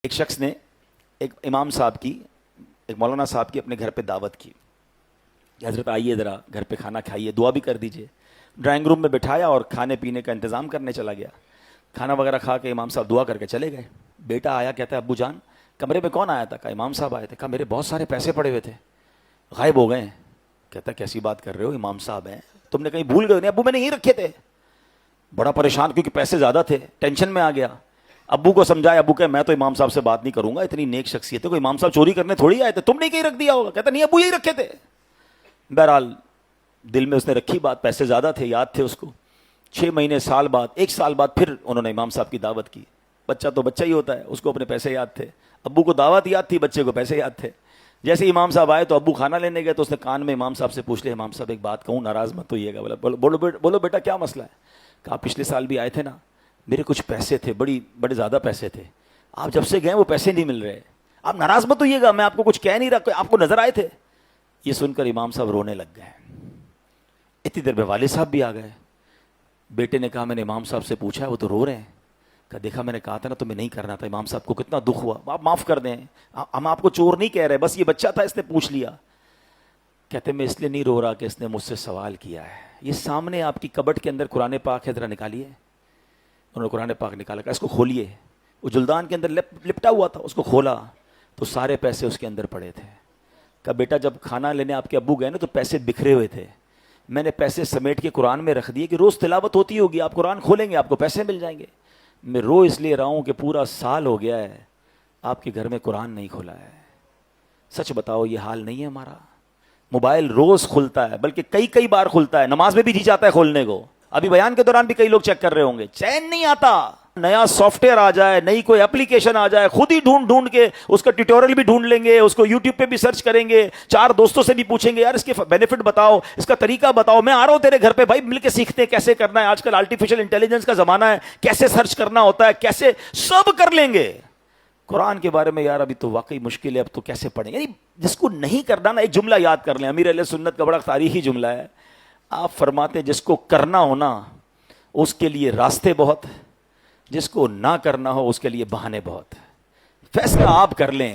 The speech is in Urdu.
ایک شخص نے ایک امام صاحب کی، ایک مولانا صاحب کی اپنے گھر پہ دعوت کی کہ حضرت آئیے ذرا گھر پہ کھانا کھائیے، دعا بھی کر دیجئے۔ ڈرائنگ روم میں بٹھایا اور کھانے پینے کا انتظام کرنے چلا گیا۔ کھانا وغیرہ کھا کے امام صاحب دعا کر کے چلے گئے۔ بیٹا آیا، کہتا ہے ابو جان کمرے میں کون آیا تھا؟ کہا امام صاحب آئے تھے۔ کہا میرے بہت سارے پیسے پڑے ہوئے تھے، غائب ہو گئے ہیں۔ کہتا ہے کیسی بات کر رہے ہو، امام صاحب ہیں، تم نے کہیں بھول گئے؟ نہیں ابو میں نے یہیں رکھے تھے۔ بڑا پریشان کیونکہ پیسے زیادہ تھے، ٹینشن میں آ گیا۔ ابو کو سمجھایا، ابو کہ میں تو امام صاحب سے بات نہیں کروں گا، اتنی نیک شخصیت ہے، کوئی امام صاحب چوری کرنے تھوڑی آئے تھے، تم نے کہیں رکھ دیا ہوگا۔ کہتا نہیں ابو یہی رکھے تھے۔ بہرحال دل میں اس نے رکھی بات، پیسے زیادہ تھے، یاد تھے اس کو۔ 6 مہینے، سال بعد، 1 سال بعد پھر انہوں نے امام صاحب کی دعوت کی۔ بچہ تو بچہ ہی ہوتا ہے، اس کو اپنے پیسے یاد تھے، ابو کو دعوت یاد تھی، بچے کو پیسے یاد تھے۔ جیسے امام صاحب آئے تو ابو کھانا لینے گئے تو اس نے کان میں امام صاحب سے پوچھ لیا، امام صاحب ایک بات کہوں، ناراض مت ہوئیے گا۔ بولو بیٹا کیا مسئلہ ہے؟ کہا پچھلے سال بھی آئے تھے نا، میرے کچھ پیسے تھے، بڑے زیادہ پیسے تھے، آپ جب سے گئے وہ پیسے نہیں مل رہے، آپ ناراض مت ہوئیے گا، میں آپ کو کچھ کہہ نہیں رہا، آپ کو نظر آئے تھے۔ یہ سن کر امام صاحب رونے لگ گئے۔ اتنی دیر میں والد صاحب بھی آ گئے۔ بیٹے نے کہا میں نے امام صاحب سے پوچھا ہے، وہ تو رو رہے ہیں۔ کہا دیکھا میں نے کہا تھا نا تمہیں نہیں کرنا تھا، امام صاحب کو کتنا دکھ ہوا، آپ معاف کر دیں، ہم آپ کو چور نہیں کہہ رہے، بس یہ بچہ تھا اس نے پوچھ لیا۔ کہتے میں اس لیے نہیں رو رہا کہ اس نے مجھ سے سوال کیا ہے۔ یہ سامنے آپ کی کبٹ کے اندر قرآن پاک ہے، ذرا نکالیے۔ انہوں نے قرآن پاک نکالا، کہا اس کو کھولیے۔ وہ جلدان کے اندر لپٹا ہوا تھا، اس کو کھولا تو سارے پیسے اس کے اندر پڑے تھے۔ کہا بیٹا جب کھانا لینے آپ کے ابو گئے نا تو پیسے بکھرے ہوئے تھے، میں نے پیسے سمیٹ کے قرآن میں رکھ دیے کہ روز تلاوت ہوتی ہوگی، آپ قرآن کھولیں گے آپ کو پیسے مل جائیں گے۔ میں رو اس لیے رہا ہوں کہ پورا سال ہو گیا ہے آپ کے گھر میں قرآن نہیں کھولا ہے۔ سچ بتاؤ یہ حال نہیں ہے ہمارا؟ موبائل روز کھلتا ہے، بلکہ کئی بار کھلتا ہے، نماز میں بھی جی چاہتا ہے کھولنے کو۔ ابھی بیان کے دوران بھی کئی لوگ چیک کر رہے ہوں گے، چین نہیں آتا۔ نیا سافٹ ویئر آ جائے، نئی کوئی اپلیکیشن آ جائے، خود ہی ڈھونڈ کے اس کا ٹیوٹوریل بھی ڈھونڈ لیں گے، اس کو یوٹیوب پہ بھی سرچ کریں گے، 4 دوستوں سے بھی پوچھیں گے یار اس کے بینیفٹ بتاؤ، اس کا طریقہ بتاؤ، میں آ رہا ہوں تیرے گھر پہ بھائی، مل کے سیکھتے ہیں کیسے کرنا ہے۔ آج کل آرٹیفیشل انٹیلیجنس کا زمانہ ہے، کیسے سرچ کرنا ہوتا ہے، کیسے سب کر لیں گے۔ قرآن کے بارے میں یار ابھی تو واقعی مشکل ہے، اب تو کیسے پڑھیں؟ یعنی جس کو نہیں کرنا نا، ایک جملہ یاد کر لیں، امیر علیہ سنت کا بڑا تاریخی جملہ ہے۔ آپ فرماتے جس کو کرنا ہونا اس کے لیے راستے بہت، جس کو نہ کرنا ہو اس کے لیے بہانے بہت۔ فیصلہ آپ کر لیں۔